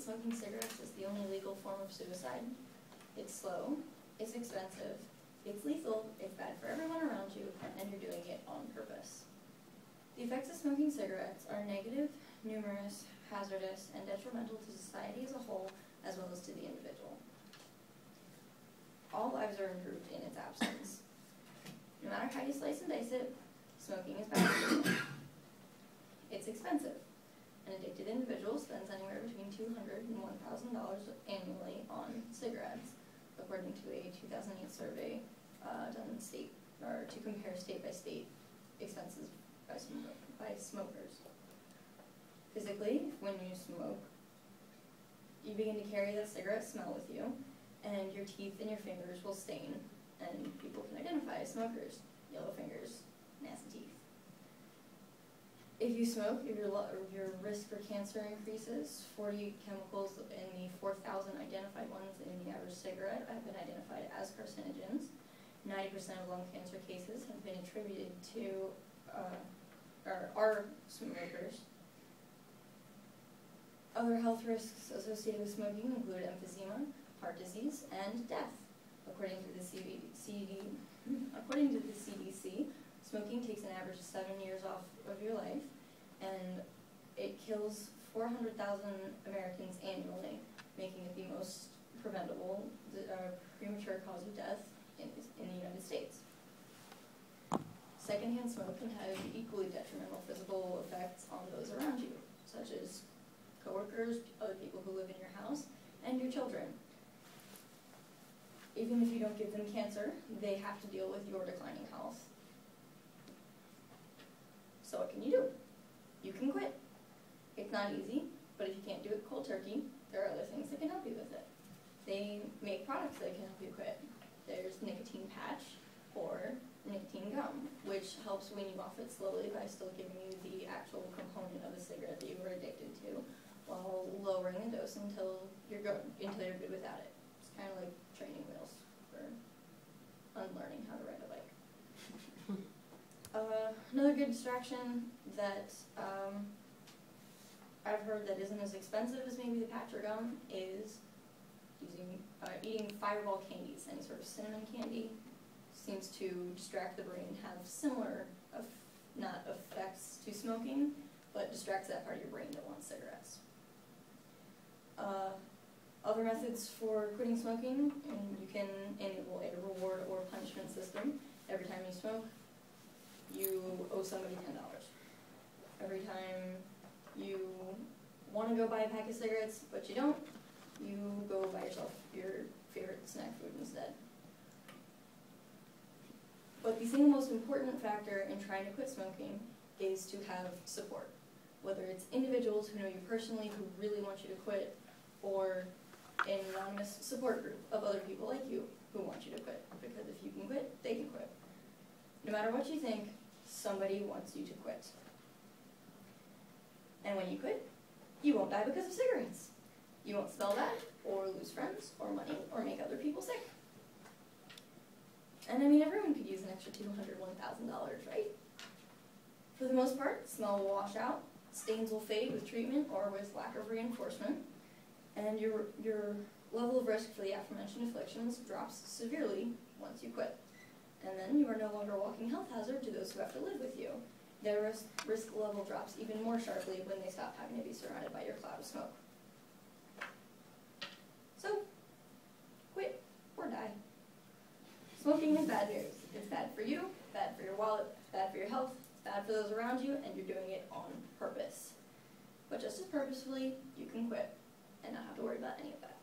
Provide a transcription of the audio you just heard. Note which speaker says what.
Speaker 1: smoking cigarettes is the only legal form of suicide. It's slow, it's expensive, it's lethal, it's bad for everyone around you, and you're doing it on purpose. The effects of smoking cigarettes are negative, numerous, hazardous, and detrimental to society as a whole, as well as to the individual. All lives are improved in its absence. No matter how you slice and dice it, smoking is bad for you. It's expensive. An addicted individual spends anywhere between $200 and $1,000 annually on cigarettes, according to a 2008 survey done to compare state by state expenses by smokers. Physically, when you smoke, you begin to carry that cigarette smell with you, and your teeth and your fingers will stain, and people can identify as smokers. Yellow fingers, nasty teeth. If you smoke, your risk for cancer increases. 40 chemicals in the 4,000 identified ones in the average cigarette have been identified as carcinogens. 90% of lung cancer cases have been attributed to are smokers. Other health risks associated with smoking include emphysema, heart disease, and death. According to the CDC, smoking takes an average of 7 years off of your life, and it kills 400,000 Americans annually, making it the most preventable premature cause of death in the United States. Secondhand smoke can have equally detrimental physical effects on those around you, such as coworkers, other people who live in your house, and your children. Even if you don't give them cancer, they have to deal with your declining health. So what can you do? You can quit. It's not easy, but if you can't do it cold turkey, there are other things that can help you with it. They make products that can help you quit. There's nicotine patch or nicotine gum, which helps wean you off it slowly by still giving you the actual component of the cigarette that you were addicted to, while lowering the dose until you're good without it. It's kind of like training wheels for unlearning how to ride a bike. Another good distraction that I've heard that isn't as expensive as maybe the patch or gum is eating Fireball candies. Any sort of cinnamon candy seems to distract the brain, have similar, not effects to smoking, but distracts that part of your brain that wants cigarettes. Other methods for quitting smoking, and you can enable a reward or punishment system. Every time you smoke, you owe somebody $10. Every time you want to go buy a pack of cigarettes, but you don't, you go buy yourself your favorite snack food instead. But the single most important factor in trying to quit smoking is to have support. Whether it's individuals who know you personally who really want you to quit, or an anonymous support group of other people like you who want you to quit. Because if you can quit, they can quit. No matter what you think, somebody wants you to quit. And when you quit, you won't die because of cigarettes. You won't smell bad, or lose friends, or money, or make other people sick. And I mean, everyone could use an extra $200, $1,000, right? For the most part, smell will wash out, stains will fade with treatment or with lack of reinforcement, and your level of risk for the aforementioned afflictions drops severely once you quit. And then you are no longer a walking health hazard to those who have to live with you. Their risk level drops even more sharply when they stop having to be surrounded by your cloud of smoke. So, quit or die. Smoking is bad news. It's bad for you, bad for your wallet, bad for your health, it's bad for those around you, and you're doing it on purpose. But just as purposefully, you can quit and not have to worry about any of that.